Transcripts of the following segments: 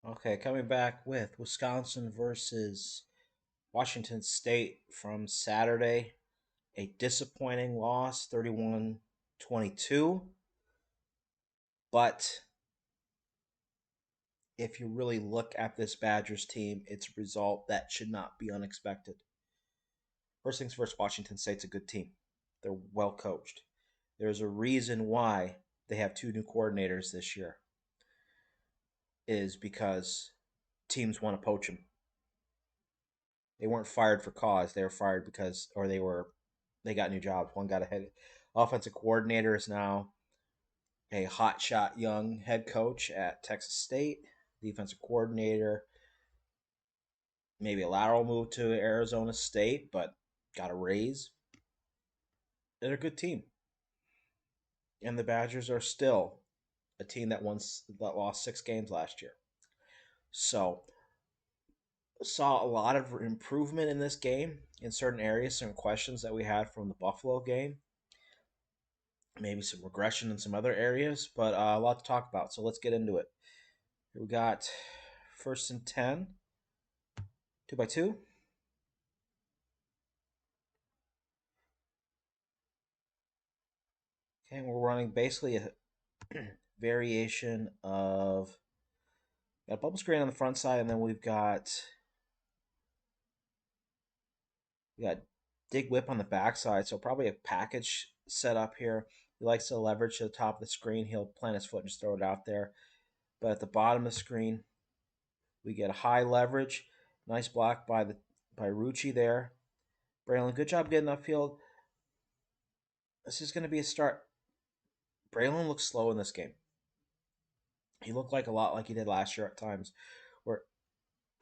Okay, coming back with Wisconsin versus Washington State from Saturday. A disappointing loss, 31-22. But if you really look at this Badgers team, it's a result that should not be unexpected. First things first, Washington State's a good team. They're well coached. There's a reason why they have two new coordinators this year, is because teams want to poach them. They weren't fired for cause. They were fired because, or they got new jobs. One got ahead. Offensive coordinator is now a hotshot young head coach at Texas State. Defensive coordinator, maybe a lateral move to Arizona State, but got a raise. They're a good team, and the Badgers are still a team that lost 6 games last year. So saw a lot of improvement in this game in certain areas. Some questions that we had from the Buffalo game, maybe some regression in some other areas, but a lot to talk about. So let's get into it. Here we got first and 10, 2x2. Okay, we're running basically a variation of got a bubble screen on the front side, and then we got dig whip on the back side. So probably a package set up here. He likes to leverage to the top of the screen. He'll plant his foot and just throw it out there. But at the bottom of the screen, we get a high leverage. Nice block by Rucci there. Braylon, good job getting upfield. This is going to be a start. Braylon looks slow in this game. He looked like a lot like he did last year at times, where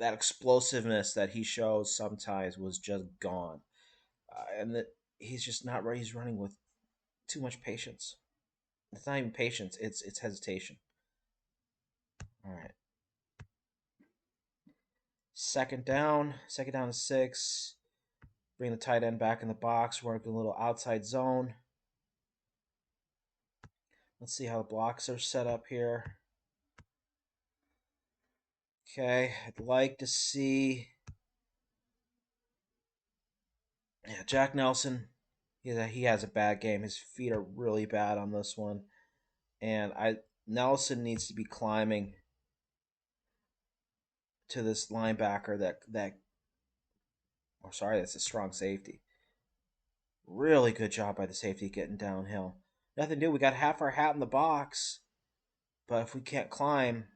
that explosiveness that he shows sometimes was just gone, and that he's just not ready. He's running with too much patience. It's not even patience; it's hesitation. All right, second down to 6. Bring the tight end back in the box. Work a little outside zone. Let's see how the blocks are set up here. Okay, I'd like to see. Yeah, Jack Nelson. He has a bad game. His feet are really bad on this one, and I Nelson needs to be climbing to this linebacker that. Oh, sorry, that's a strong safety. Really good job by the safety getting downhill. Nothing new. We got half our hat in the box, but if we can't climb,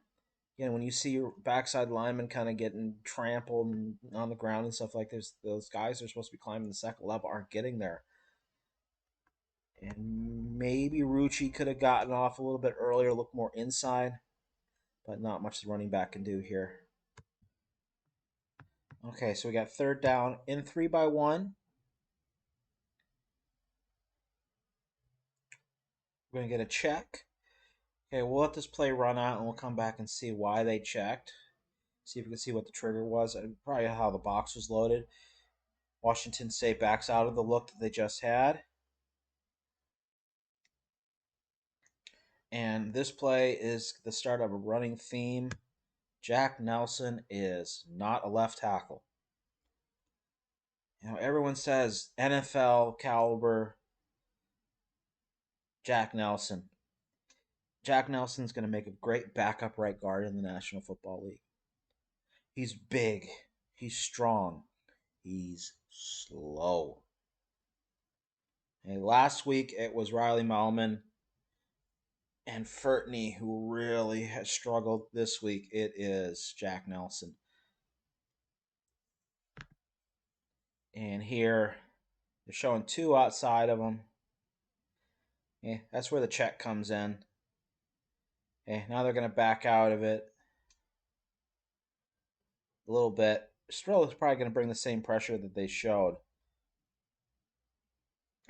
when you see your backside lineman kind of getting trampled and on the ground and stuff like this, those guys are supposed to be climbing the second level aren't getting there. And maybe Rucci could have gotten off a little bit earlier, look more inside, but not much the running back can do here. Okay, so we got third down in 3-by-1. We're going to get a check. Okay, we'll let this play run out and we'll come back and see why they checked. See if we can see what the trigger was and probably how the box was loaded. Washington State backs out of the look that they just had. And this play is the start of a running theme. Jack Nelson is not a left tackle. Everyone says NFL caliber Jack Nelson. Jack Nelson's going to make a great backup right guard in the National Football League. He's big. He's strong. He's slow. And last week it was Riley Malman and Furtney who really has struggled. This week it is Jack Nelson. And here they're showing 2 outside of him. Yeah, that's where the check comes in. Okay, now they're going to back out of it a little bit. Stroll is probably going to bring the same pressure that they showed.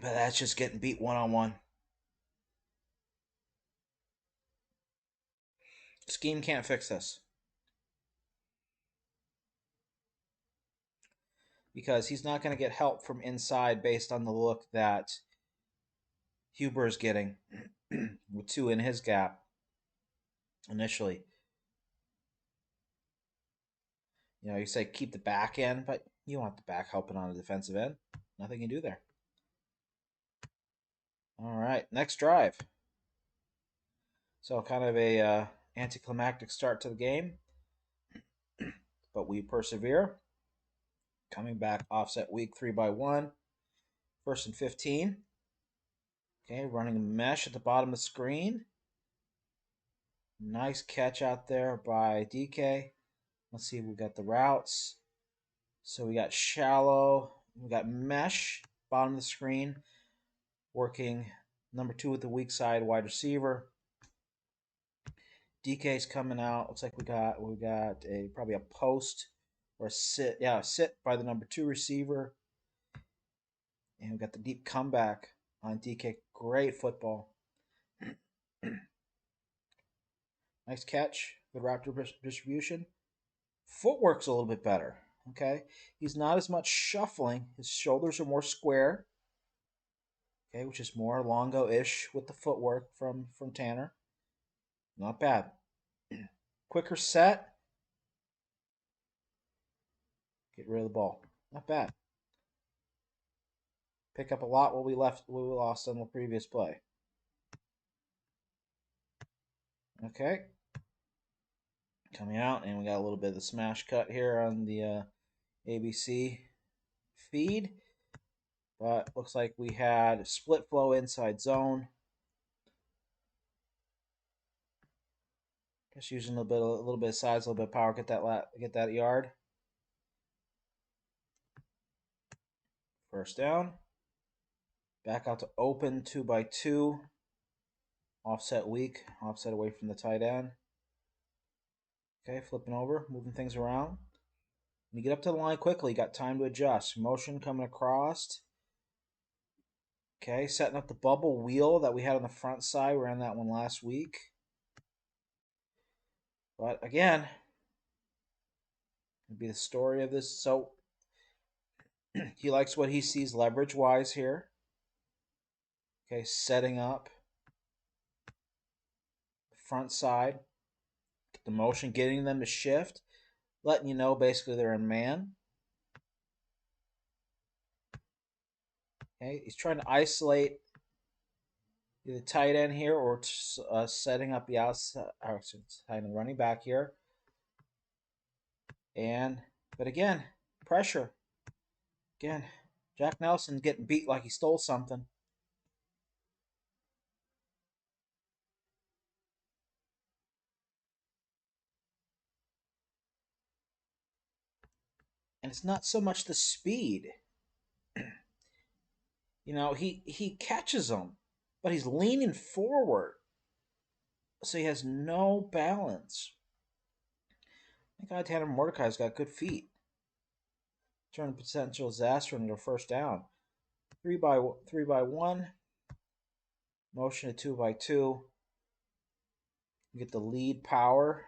But that's just getting beat one-on-one. Scheme can't fix this. Because he's not going to get help from inside based on the look that Huber is getting with 2 in his gap initially. You know, you say keep the back end, but you want the back helping on the defensive end. Nothing you can do there. All right, next drive. So kind of a anticlimactic start to the game, but we persevere. Coming back offset weak 3-1. 1st and 15. Okay, running mesh at the bottom of the screen. Nice catch out there by DK. Let's see, we got the routes. So we got shallow, we got mesh, bottom of the screen, working number 2 with the weak side wide receiver. DK's coming out. Looks like we got a probably a post or a sit. Yeah, a sit by the number 2 receiver. And we got the deep comeback on DK. Great football. Nice catch. Good route distribution. Footwork's a little bit better. Okay, he's not as much shuffling. His shoulders are more square. Okay, which is more Longo-ish with the footwork from Tanner. Not bad. Quicker set. Get rid of the ball. Not bad. Pick up a lot what we lost on the previous play. Okay. Coming out, and we got a little bit of the smash cut here on the ABC feed. But looks like we had split flow inside zone. Just using a little bit of size, a little bit of power, get that yard. First down. Back out to open 2-2. Offset weak. Offset away from the tight end. Okay, flipping over, moving things around. When you get up to the line quickly, you got time to adjust. Motion coming across. Okay, setting up the bubble wheel that we had on the front side. We ran that one last week. But again, it'll be the story of this. So he likes what he sees leverage-wise here. Okay, setting up the front side. The motion, getting them to shift. Letting you know basically they're in man. Okay, he's trying to isolate the tight end here or setting up the outside, running back here. But again, pressure. Again, Jack Nelson getting beat like he stole something. And it's not so much the speed. You know, he catches them, but he's leaning forward. So he has no balance. Thank God Tanner Mordecai's got good feet. Turn potential disaster into a first down. 3-1. Motion to 2-2. You get the lead power.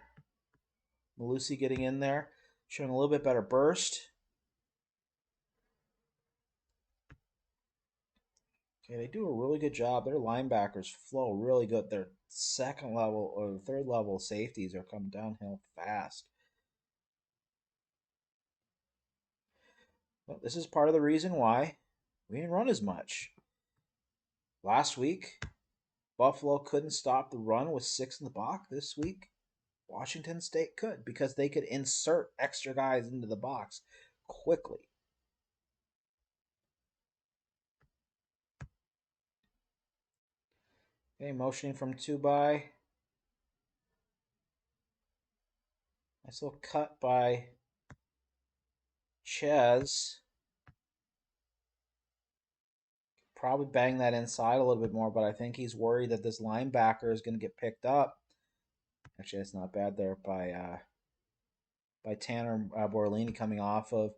Malusi getting in there. Showing a little bit better burst. Okay, they do a really good job. Their linebackers flow really good. Their second level or third level safeties are coming downhill fast. Well, this is part of the reason why we didn't run as much. Last week, Buffalo couldn't stop the run with 6 in the box. This week, Washington State could because they could insert extra guys into the box quickly. Okay, motioning from 2-by. Nice little cut by Ches. Probably bang that inside a little bit more, but I think he's worried that this linebacker is going to get picked up. Actually, that's not bad there by Tanner Borlini coming off of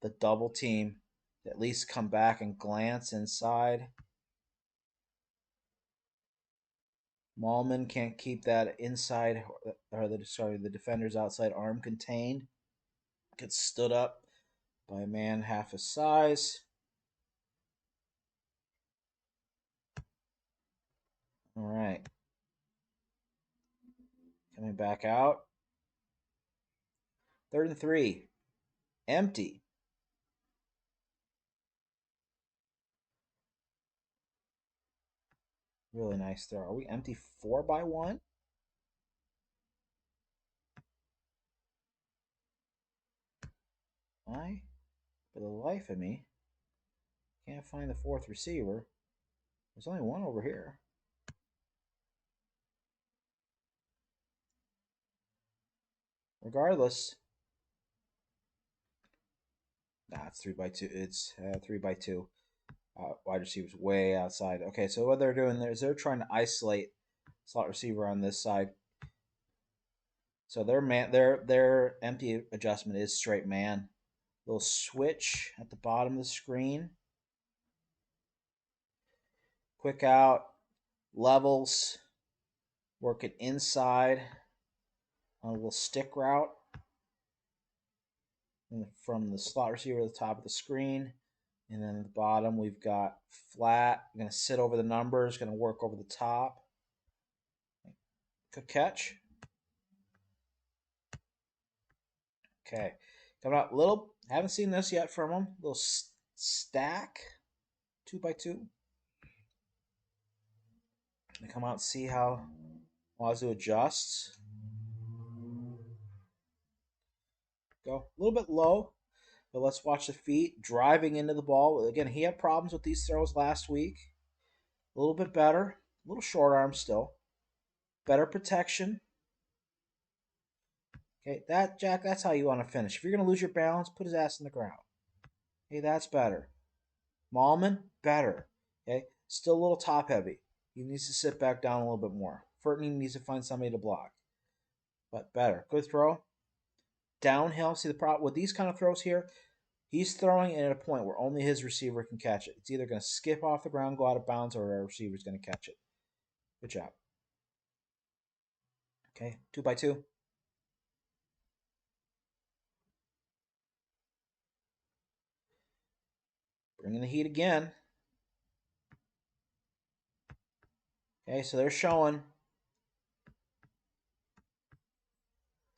the double team. At least come back and glance inside. Malman can't keep that inside, or the defender's outside arm contained. Gets stood up by a man half his size. All right. Coming back out. 3rd and 3. Empty. Really nice throw. Are we empty 4-by-1? I, for the life of me, can't find the 4th receiver. There's only one over here. Regardless, nah, it's 3-by-2. It's 3-by-2. Wide receivers way outside. Okay, so what they're doing there is they're trying to isolate slot receiver on this side. So their empty adjustment is straight man. Little switch at the bottom of the screen. Quick out, levels, work it inside on a little stick route from the slot receiver to the top of the screen. And then at the bottom, we've got flat. I'm going to sit over the numbers, going to work over the top. Good catch. Okay. Coming up, little, haven't seen this yet from him. Little stack, 2-by-2. Gonna come out and see how Wazoo adjusts. Go a little bit low, but let's watch the feet. Driving into the ball. Again, he had problems with these throws last week. A little bit better. A little short arm still. Better protection. Okay, Jack, that's how you want to finish. If you're going to lose your balance, put his ass in the ground. Okay, that's better. Malman, better. Okay, still a little top heavy. He needs to sit back down a little bit more. Furtney needs to find somebody to block. But better. Good throw. Downhill. See the problem with these kind of throws here? He's throwing it at a point where only his receiver can catch it. It's either going to skip off the ground, go out of bounds, or our receiver's going to catch it. Good job. Okay, 2-by-2. Bringing the heat again. Okay, so they're showing.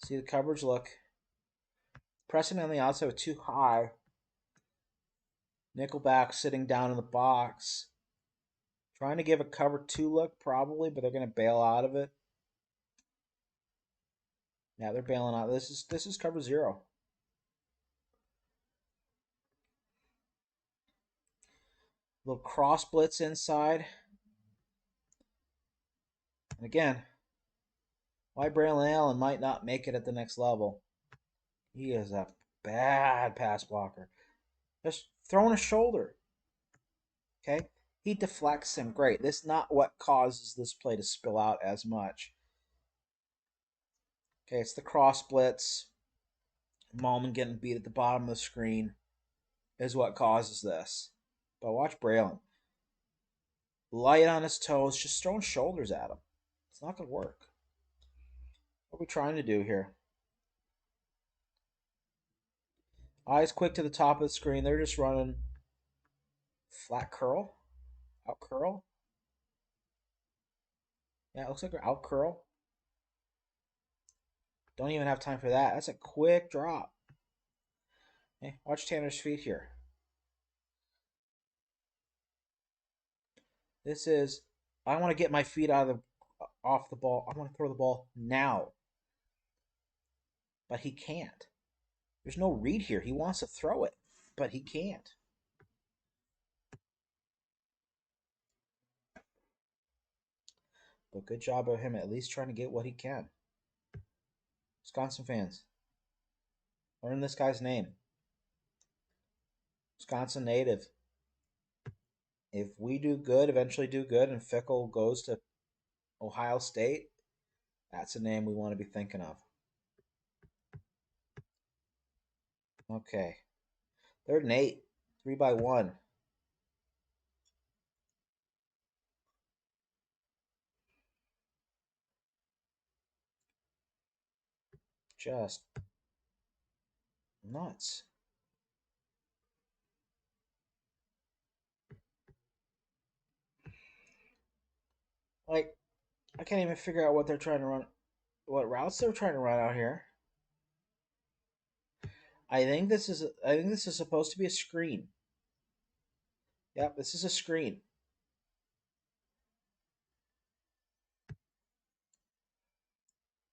See the coverage look. Pressing on the outside with too high. Nickelback sitting down in the box. Trying to give a cover 2 look, probably, but they're going to bail out of it. Yeah, they're bailing out. This is cover 0. Little cross blitz inside. And again, why Braylon Allen might not make it at the next level. He is a bad pass blocker. Just throwing a shoulder. Okay? He deflects him. Great. This is not what causes this play to spill out as much. Okay, it's the cross blitz. Malman getting beat at the bottom of the screen is what causes this. But watch Braylon. Light on his toes, just throwing shoulders at him. It's not going to work. What are we trying to do here? Eyes quick to the top of the screen. They're just running flat curl. Out curl. Yeah, it looks like an out curl. Don't even have time for that. That's a quick drop. Okay, watch Tanner's feet here. This is, I want to get my feet off the ball. I want to throw the ball now. But he can't. There's no read here. He wants to throw it, but he can't. But good job of him at least trying to get what he can. Wisconsin fans, learn this guy's name. Wisconsin native. If we do good, eventually do good, and Fickle goes to Ohio State, that's a name we want to be thinking of. Okay. 3rd and 8. 3-by-1. Just nuts. Like, I can't even figure out what they're trying to run, what routes they're trying to run out here. I think this is supposed to be a screen. Yep, this is a screen.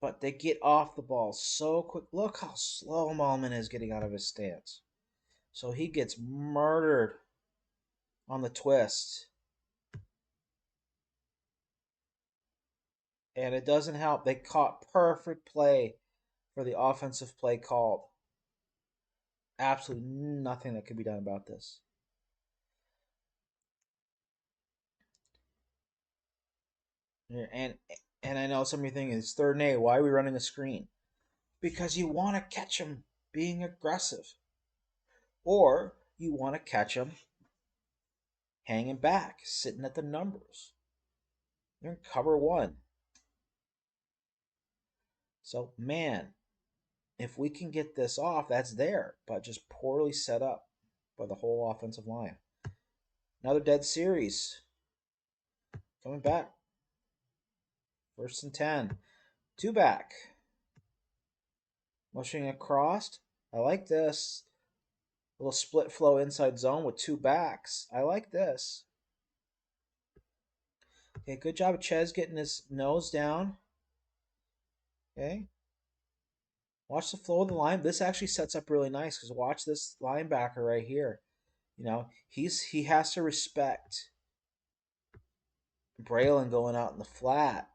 But they get off the ball so quick. Look how slow Malman is getting out of his stance. So he gets murdered on the twist. And it doesn't help. They caught perfect play for the offensive play called. Absolutely nothing that could be done about this. And and I know some of you thinking it's third and 8. Why are we running a screen? Because you want to catch him being aggressive, or you want to catch him hanging back, sitting at the numbers. They're in cover one. So man, if we can get this off, that's there, but just poorly set up by the whole offensive line. Another dead series coming back. First and 10. Two back. Motioning across. I like this. A little split flow inside zone with two backs. I like this. Okay, good job of Ches getting his nose down. Okay. Watch the flow of the line. This actually sets up really nice because watch this linebacker right here. You know, he has to respect Braylon going out in the flat.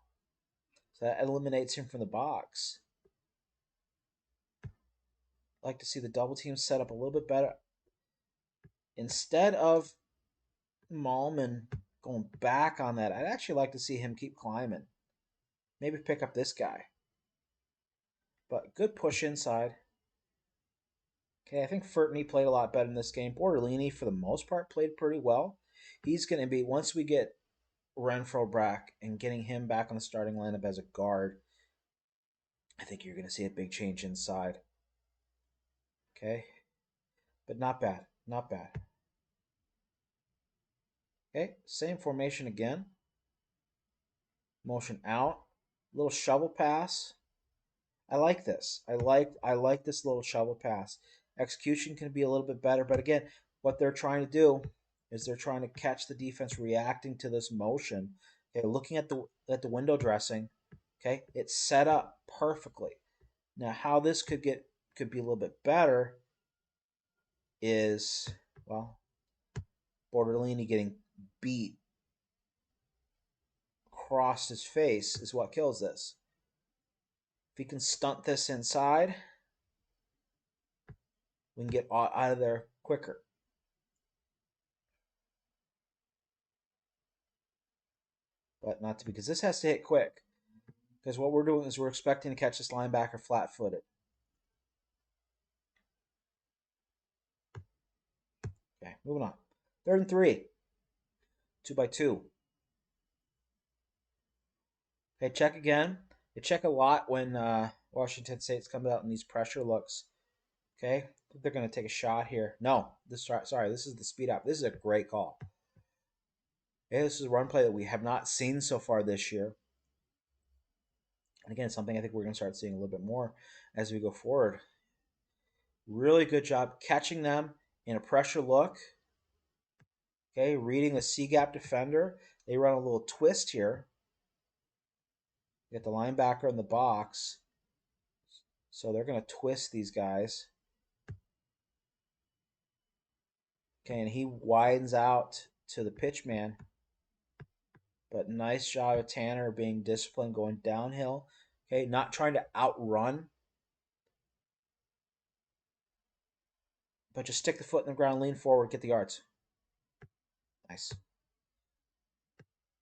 So that eliminates him from the box. I like to see the double team set up a little bit better. Instead of Malman going back on that, I'd actually like to see him keep climbing. Maybe pick up this guy. But good push inside. Okay, I think Furtney played a lot better in this game. Bortolini, for the most part, played pretty well. He's going to be, once we get Renfro back and getting him back on the starting lineup as a guard, I think you're going to see a big change inside. Okay, but not bad. Not bad. Okay, same formation again. Motion out. Little shovel pass. I like this. I like this little shovel pass. Execution can be a little bit better, but again, what they're trying to do is they're trying to catch the defense reacting to this motion. Okay, looking at the window dressing. Okay, it's set up perfectly. Now, how this could be a little bit better is, well, Bortolini getting beat across his face is what kills this. If he can stunt this inside, we can get out of there quicker. But not to be, because this has to hit quick. Because what we're doing is we're expecting to catch this linebacker flat-footed. Okay, moving on. 3rd and 3. 2 by 2. Okay, check again. They check a lot when Washington State's comes out in these pressure looks. Okay, they're going to take a shot here. No, this is the speed up. This is a great call. Okay, this is a run play that we have not seen so far this year. And again, something I think we're going to start seeing a little bit more as we go forward. Really good job catching them in a pressure look. Okay, reading the C-gap defender. They run a little twist here. Get the linebacker in the box. So they're going to twist these guys. Okay, and he widens out to the pitch man. But nice job of Tanner being disciplined, going downhill. Okay, not trying to outrun. But just stick the foot in the ground, lean forward, get the yards. Nice.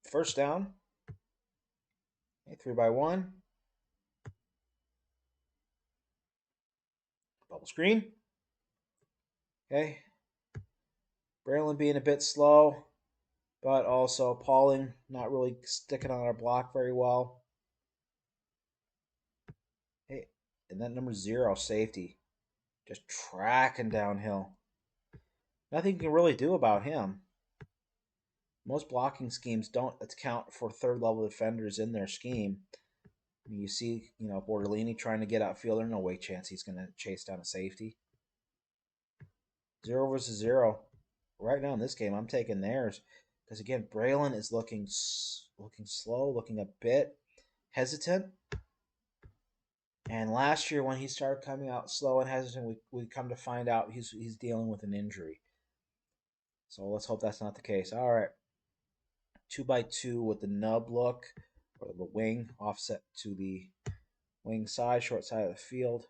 First down. Okay, 3 by 1. Bubble screen. Okay. Braylon being a bit slow, but also Pauling not really sticking on our block very well. Hey, and then number 0, safety, just tracking downhill. Nothing you can really do about him. Most blocking schemes don't account for third level defenders in their scheme. You see, Bortolini trying to get outfielder. No way chance he's going to chase down a safety. 0 versus 0. Right now in this game, I'm taking theirs. Because again, Braylon is looking slow, looking a bit hesitant. And last year, when he started coming out slow and hesitant, we come to find out he's dealing with an injury. So let's hope that's not the case. All right, 2x2 with the nub look, or the wing offset to the wing side, short side of the field.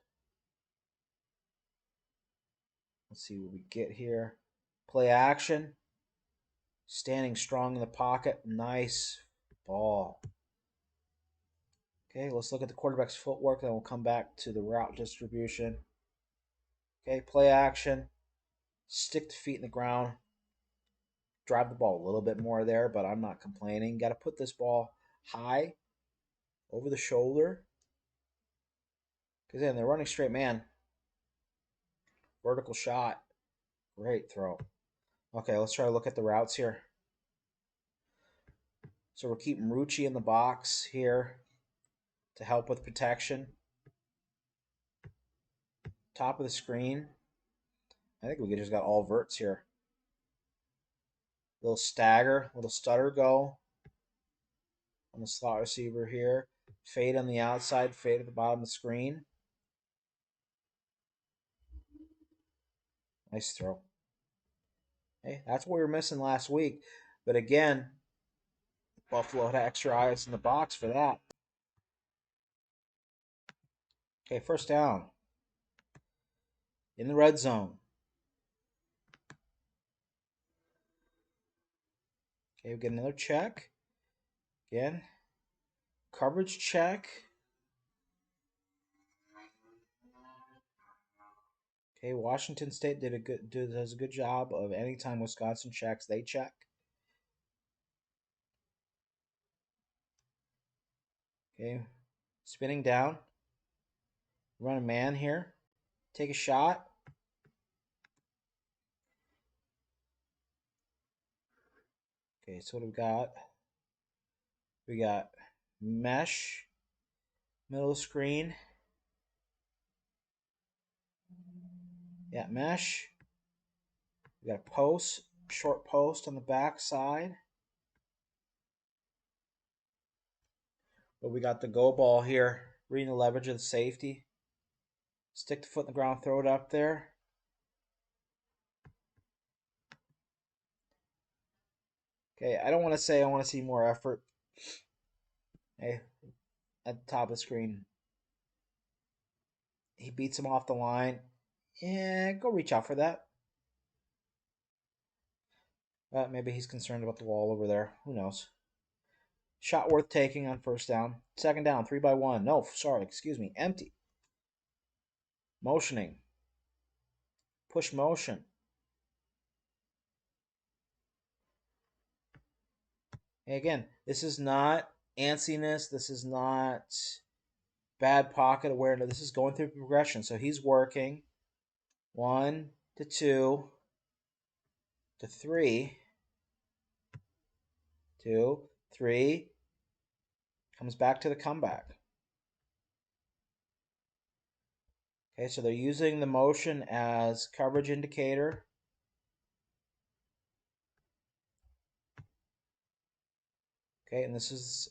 Let's see what we get here. Play action. Standing strong in the pocket. Nice ball. Okay, let's look at the quarterback's footwork, then we'll come back to the route distribution. Okay, play action. Stick the feet in the ground. Drive the ball a little bit more there, but I'm not complaining. Got to put this ball high over the shoulder. Because then they're running straight man. Vertical shot. Great throw. Okay, let's try to look at the routes here. So we're keeping Rucci in the box here to help with protection. Top of the screen. I think we just got all verts here. Little stagger, little stutter go on the slot receiver here. Fade on the outside, fade at the bottom of the screen. Nice throw. Hey, that's what we were missing last week. But again, Buffalo had extra eyes in the box for that. Okay, first down. In the red zone. Okay, we get another check. Again, coverage check. Okay, Washington State does a good job of anytime Wisconsin checks, they check. Okay, spinning down. Run a man here. Take a shot. Okay, so what do we got? We got mesh, middle of the screen. Yeah, mesh. We got a post, short post on the back side. But we got the go ball here. Reading the leverage of the safety. Stick the foot in the ground, throw it up there. Okay, I don't want to say I want to see more effort. Hey, at the top of the screen. He beats him off the line. Yeah, go reach out for that. Maybe he's concerned about the wall over there. Who knows? Shot worth taking on first down. Second down, 3x1. No, sorry, excuse me. Empty. Motioning. Push motion. And again, this is not antsiness. This is not bad pocket awareness. This is going through progression. So he's working. 1 to 2 to 3. 2, 3. Comes back to the comeback. Okay, so they're using the motion as coverage indicator. Okay, and this is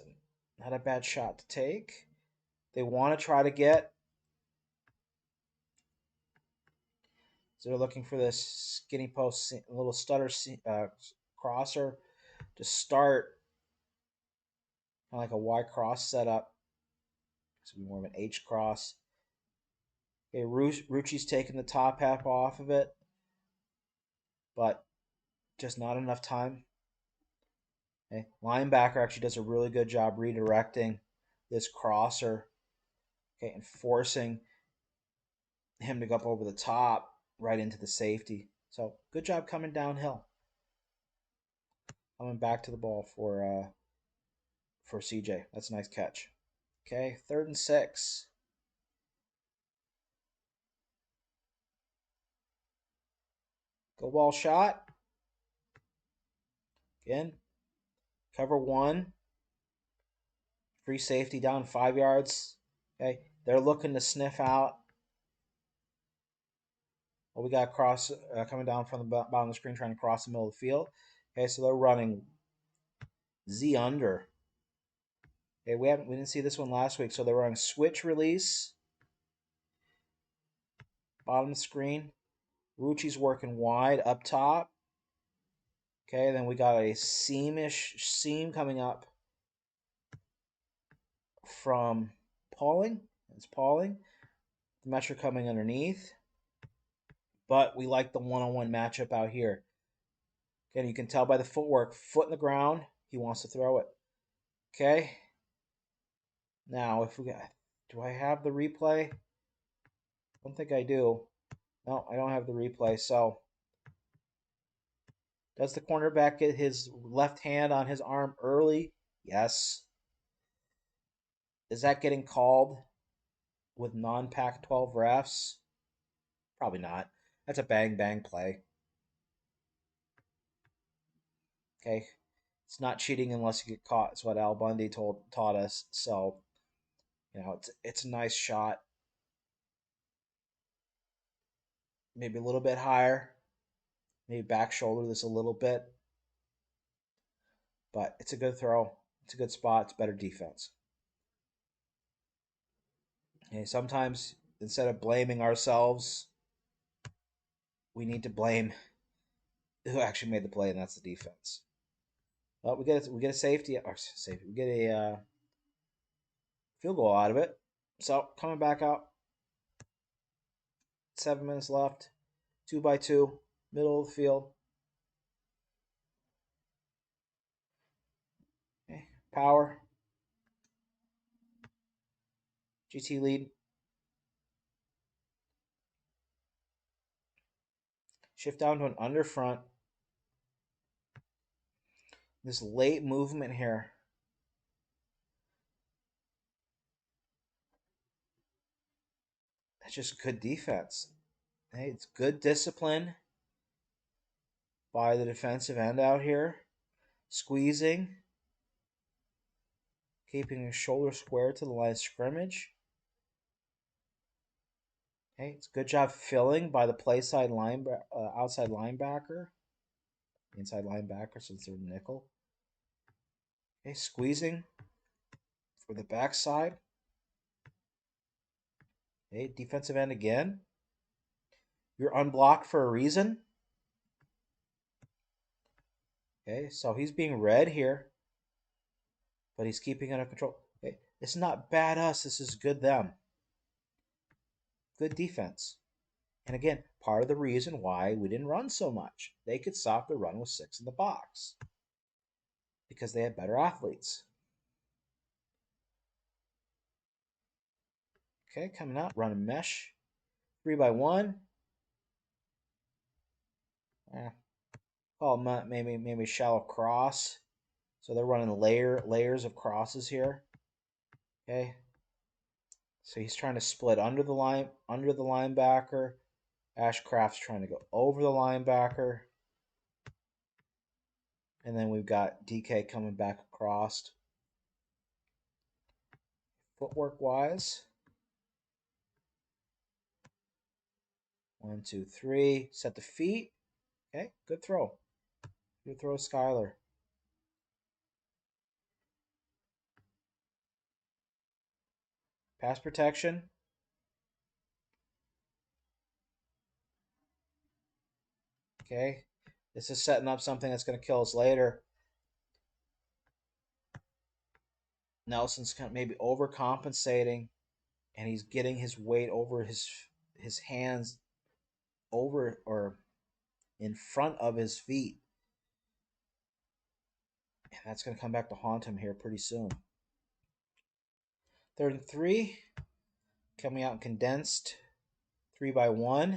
not a bad shot to take. They want to try to get. So they're looking for this skinny post, little stutter crosser to start, kind of like a Y cross setup. This will be more of an H cross. Okay, Rucci's taking the top half off of it, but just not enough time. Okay, linebacker actually does a really good job redirecting this crosser, okay, and forcing him to go up over the top right into the safety. So good job coming downhill. Coming back to the ball for CJ. That's a nice catch. Okay, 3rd and 6. Go ball shot. Again, cover 1. Free safety down 5 yards. Okay, they're looking to sniff out Well, we got cross coming down from the bottom of the screen, trying to cross the middle of the field. Okay, so they're running Z under. Okay, we didn't see this one last week, so they're running switch release. Bottom of the screen. Rucci's working wide up top. Okay, then we got a seam coming up from Pauling. It's Pauling. The Metro coming underneath. But we like the one-on-one matchup out here. Again, you can tell by the footwork. Foot in the ground. He wants to throw it. Okay. Now, if we got... Do I have the replay? I don't think I do. No, I don't have the replay. So, does the cornerback get his left hand on his arm early? Yes. Is that getting called with non-Pac-12 refs? Probably not. That's a bang-bang play. Okay. It's not cheating unless you get caught. It's what Al Bundy taught us. So, it's a nice shot. Maybe a little bit higher. Maybe back shoulder this a little bit. But it's a good throw. It's a good spot. It's better defense. Okay, sometimes instead of blaming ourselves, we need to blame who actually made the play, and that's the defense. Well, we get a safety. We get a field goal out of it. So coming back out. 7 minutes left. 2-by-2, middle of the field. Okay, power. GT lead. Shift down to an under front. This late movement here. That's just good defense. Hey, it's good discipline by the defensive end out here. Squeezing. Keeping his shoulder square to the line of scrimmage. Okay, it's a good job filling by the outside linebacker. Inside linebacker since they're nickel. Okay, squeezing for the backside. Okay, defensive end again. You're unblocked for a reason. Okay, so he's being read here. But he's keeping it under control. Okay, it's not bad us. This is good them. Good defense. And again, part of the reason why we didn't run so much. They could stop the run with 6 in the box. Because they had better athletes. Okay, coming out, running mesh. 3-by-1. Maybe shallow cross. So they're running layers of crosses here. Okay. So he's trying to split under the linebacker. Ashcraft's trying to go over the linebacker. And then we've got DK coming back across. Footwork wise. 1, 2, 3. Set the feet. Okay, good throw. Good throw, Skyler. Pass protection. Okay. This is setting up something that's going to kill us later. Nelson's kind of maybe overcompensating, and he's getting his weight over his hands over or in front of his feet. And that's going to come back to haunt him here pretty soon. 3rd and 3. Coming out condensed. 3-by-1.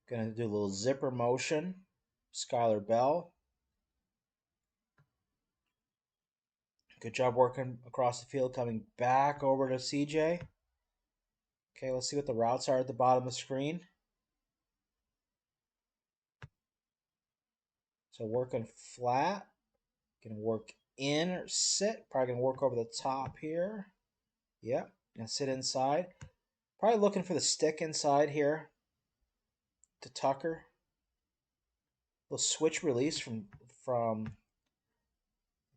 Going to do a little zipper motion. Skyler Bell. Good job working across the field, coming back over to CJ. Okay, let's see what the routes are at the bottom of the screen. So working flat. Going to work in or sit. Probably going to work over the top here. Yep, going to sit inside. Probably looking for the stick inside here. to Tucker. They'll switch release from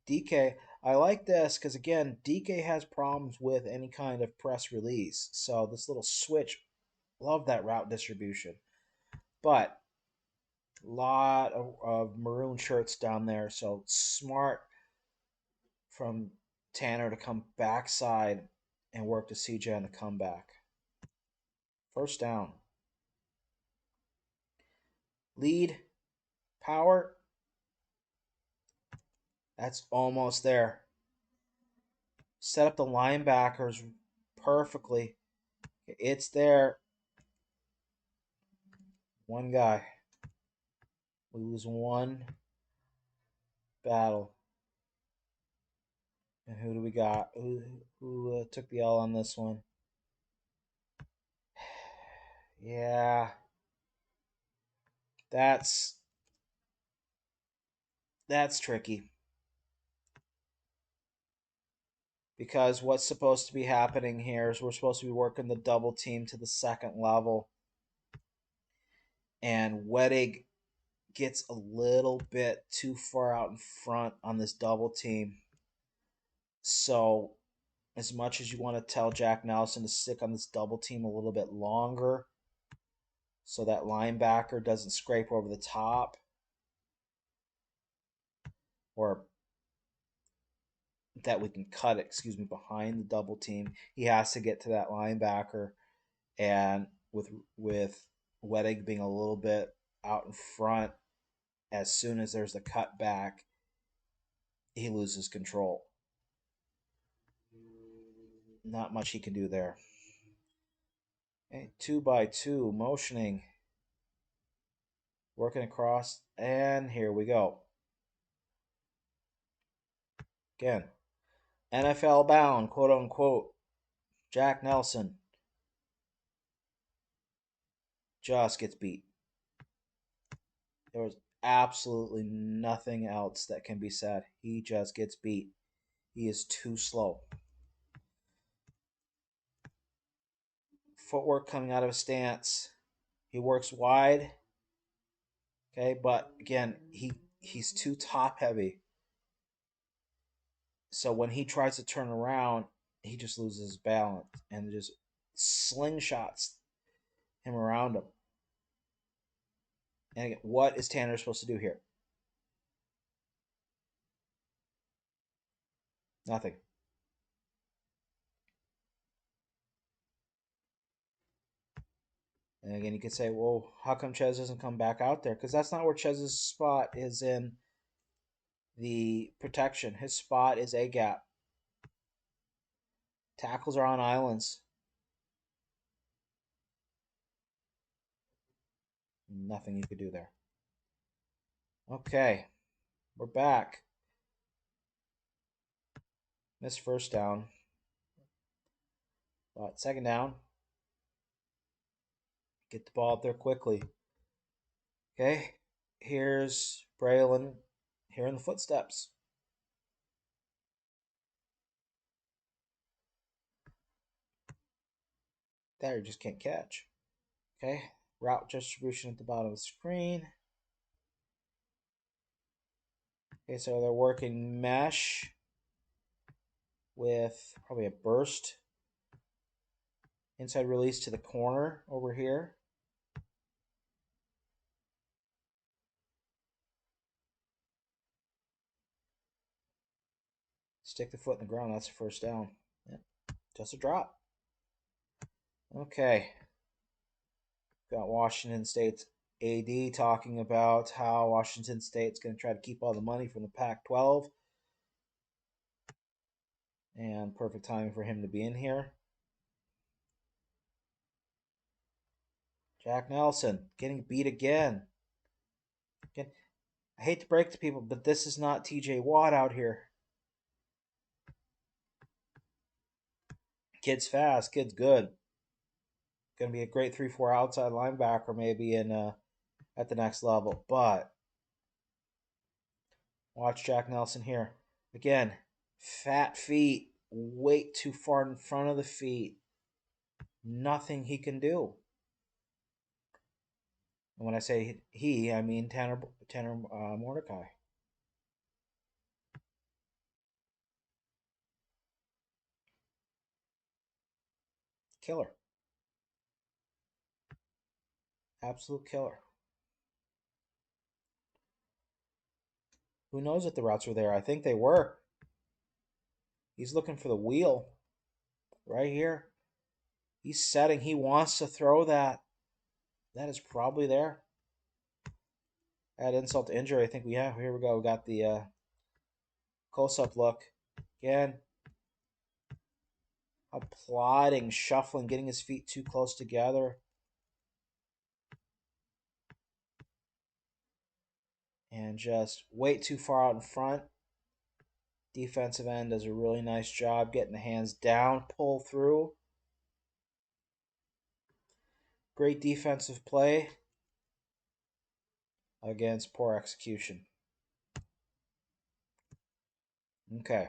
DK. I like this because, again, DK has problems with any kind of press release. So this little switch, love that route distribution. But a lot of maroon shirts down there. So smart from Tanner to come backside and work to CJ on the comeback. First down. Lead. Power. That's almost there. Set up the linebackers perfectly. It's there. One guy. We lose one battle. And who do we got? Who took the L on this one? Yeah. That's tricky. Because what's supposed to be happening here is we're supposed to be working the double team to the second level. And Wedig gets a little bit too far out in front on this double team. So, as much as you want to tell Jack Nelson to stick on this double team a little bit longer so that linebacker doesn't scrape over the top, or that we can cut it, behind the double team, he has to get to that linebacker. And with Wedig being a little bit out in front, as soon as there's the cut back, he loses control. Not much he can do there. Okay, 2x2, motioning. Working across, and here we go. Again, NFL bound, quote unquote. Jack Nelson just gets beat. There was absolutely nothing else that can be said. He just gets beat. He is too slow. Footwork coming out of a stance. He works wide. Okay, but again, he's too top heavy. So when he tries to turn around, he just loses his balance and just slingshots him around him. And again, what is Tanner supposed to do here? Nothing. And again, you could say, well, how come Ches doesn't come back out there? Because that's not where Ches's spot is in the protection. His spot is A gap. Tackles are on islands. Nothing you could do there. Okay, we're back. Missed first down. But second down. Get the ball up there quickly. Okay, here's Braylon hearing the footsteps. That you just can't catch. Okay, route distribution at the bottom of the screen. Okay, so they're working mesh with probably a burst. Inside release to the corner over here. Stick the foot in the ground. That's a first down. Yep. Just a drop. Okay. Got Washington State's AD talking about how Washington State's going to try to keep all the money from the Pac-12. And perfect timing for him to be in here. Jack Nelson getting beat again. Again, I hate to break to people, but this is not TJ Watt out here. Kid's fast. Kid's good. Going to be a great 3-4 outside linebacker maybe in at the next level. But watch Jack Nelson here. Again, fat feet. Way too far in front of the feet. Nothing he can do. And when I say he, I mean Tanner Mordecai. Killer. Absolute killer. Who knows if the routes were there? I think they were. He's looking for the wheel right here. He's setting. He wants to throw that. That is probably there. Add insult to injury. I think we have. Here we go. We got the close-up look. Again. Applauding, shuffling, getting his feet too close together. And just way too far out in front. Defensive end does a really nice job getting the hands down, pull through. Great defensive play against poor execution. Okay.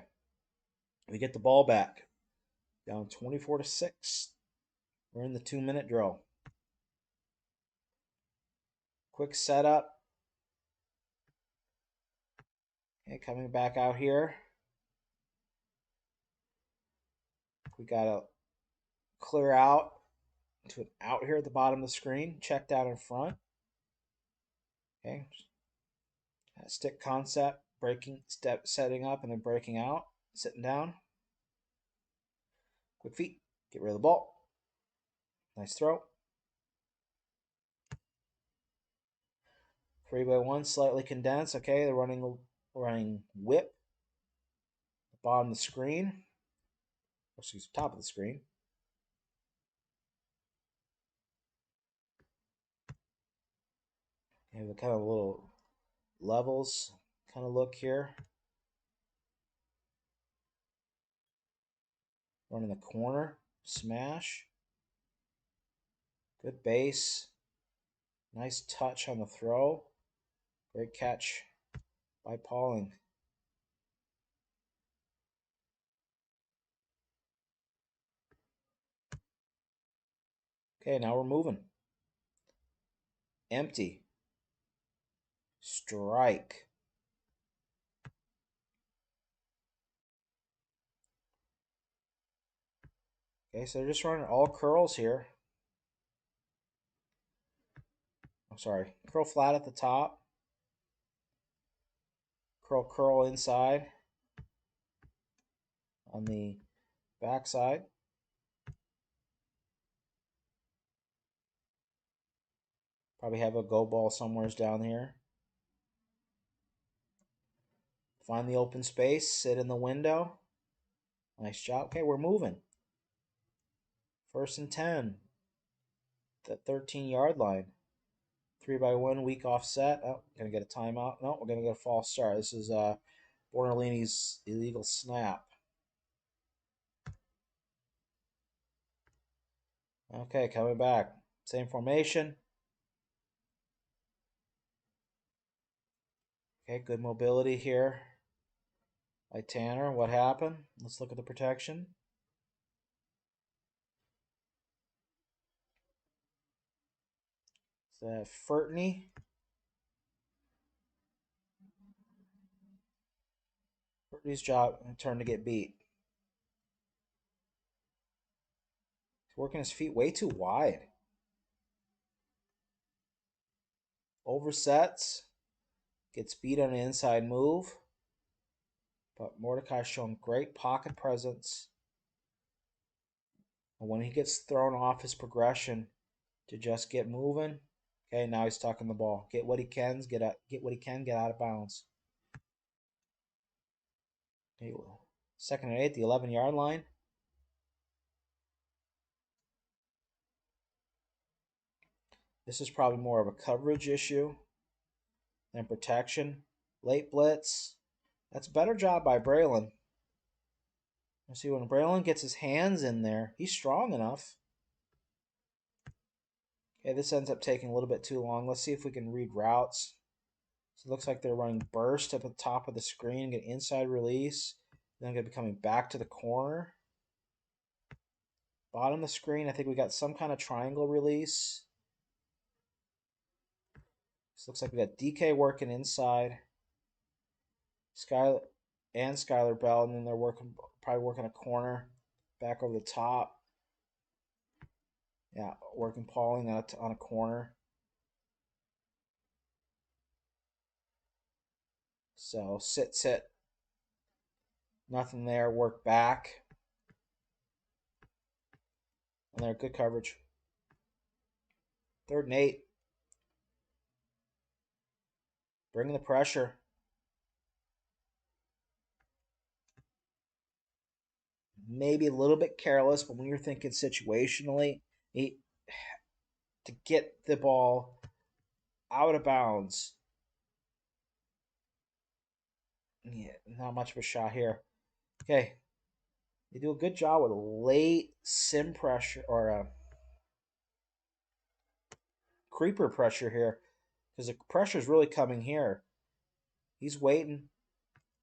We get the ball back. Down 24-6. We're in the 2-minute drill. Quick setup. Okay, coming back out here. We got to clear out to an out here at the bottom of the screen. Check down in front. Okay. Stick concept, breaking, step, setting up, and then breaking out. Sitting down. Quick feet. Get rid of the ball. Nice throw. 3x1, slightly condensed. Okay, they're running whip. Bottom of the screen. Excuse me, top of the screen. Okay, the kind of little levels kind of look here. Running the corner. Smash. Good base. Nice touch on the throw. Great catch by Pauling. Okay, now we're moving. Empty. Strike. Okay, so they're just running all curls here. I'm sorry. Curl flat at the top. Curl inside on the backside. Probably have a go ball somewheres down here. Find the open space, sit in the window. Nice job. Okay, we're moving. 1st and 10. The 13-yard line. 3x1, weak offset. Oh, gonna get a timeout. No, we're gonna get a false start. This is Bornolini's illegal snap. Okay, coming back. Same formation. Okay, good mobility here by Tanner. What happened? Let's look at the protection. It's Furtney. Furtney's turn to get beat. He's working his feet way too wide. Oversets. Gets beat on an inside move. But Mordecai's showing great pocket presence. And when he gets thrown off his progression to just get moving, okay, now he's tucking the ball. Get what he can, get out of bounds. Okay, 2nd and 8, the 11-yard line. This is probably more of a coverage issue than protection. Late blitz. That's a better job by Braylon. You see, when Braylon gets his hands in there, he's strong enough. Okay, this ends up taking a little bit too long. Let's see if we can read routes. So it looks like they're running burst up at the top of the screen, get inside release. Then going to be coming back to the corner. Bottom of the screen, I think we got some kind of triangle release. So looks like we got DK working inside, Skylar Bell, and then they're probably working a corner back over the top. Yeah, working Pauling on a corner. So sit. Nothing there. Work back. And there, good coverage. 3rd and 8. Bringing the pressure. Maybe a little bit careless, but when you're thinking situationally, to get the ball out of bounds, yeah, not much of a shot here. Okay, they do a good job with a late sim pressure or a creeper pressure here because the pressure is really coming here. He's waiting.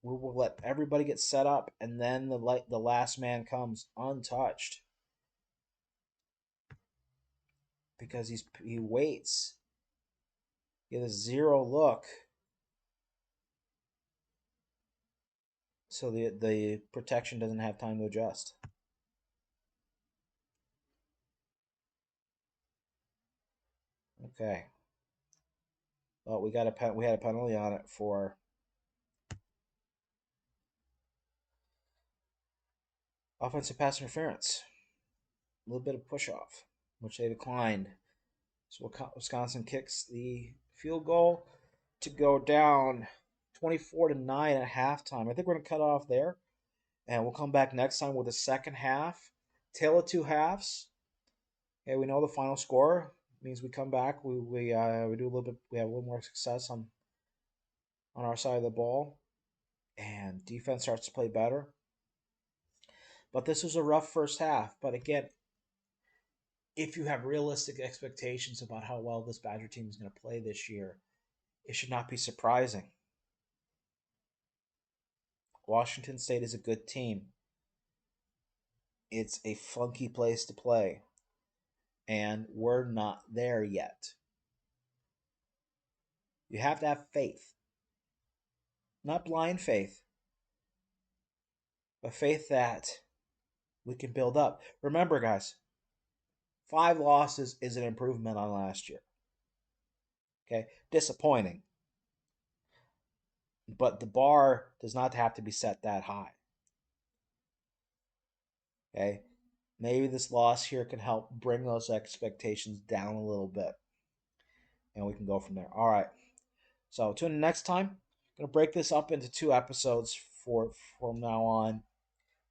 We'll let everybody get set up, and then the last man comes untouched because he waits. He has a 0 look, so the protection doesn't have time to adjust. Okay. Well, we had a penalty on it for offensive pass interference. A little bit of push off, which they declined. So Wisconsin kicks the field goal to go down 24-9 at halftime. I think we're going to cut off there, and we'll come back next time with a second half. Tale of two halves. Okay, we know the final score means we come back. We do a little bit. We have a little more success on our side of the ball, and defense starts to play better. But this was a rough first half. But again, if you have realistic expectations about how well this Badger team is going to play this year, it should not be surprising. Washington State is a good team. It's a funky place to play, and we're not there yet. You have to have faith, not blind faith, but faith that we can build up. Remember, guys, 5 losses is an improvement on last year. Okay, disappointing, but the bar does not have to be set that high. Okay, maybe this loss here can help bring those expectations down a little bit, and we can go from there. All right. So tune in next time. I'm gonna break this up into 2 episodes from now on.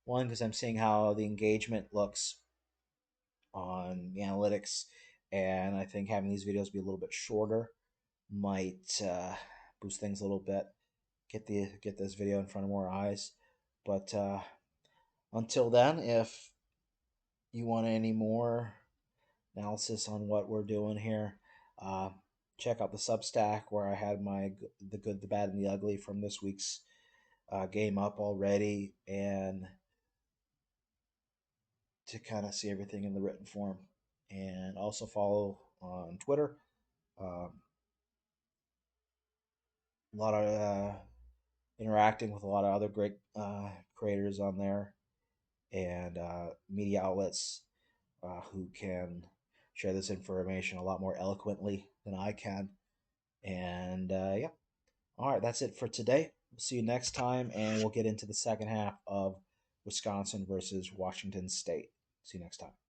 One, because I'm seeing how the engagement looks on the analytics, and I think having these videos be a little bit shorter might boost things a little bit. Get this video in front of more eyes. But until then, if you want any more analysis on what we're doing here, check out the Substack where I had the good, the bad, and the ugly from this week's game up already, and to kind of see everything in the written form. And also follow on Twitter. A lot of interacting with a lot of other great creators on there, and media outlets who can share this information a lot more eloquently than I can. And yeah, all right, that's it for today. We'll see you next time, and we'll get into the second half of Wisconsin versus Washington State. See you next time.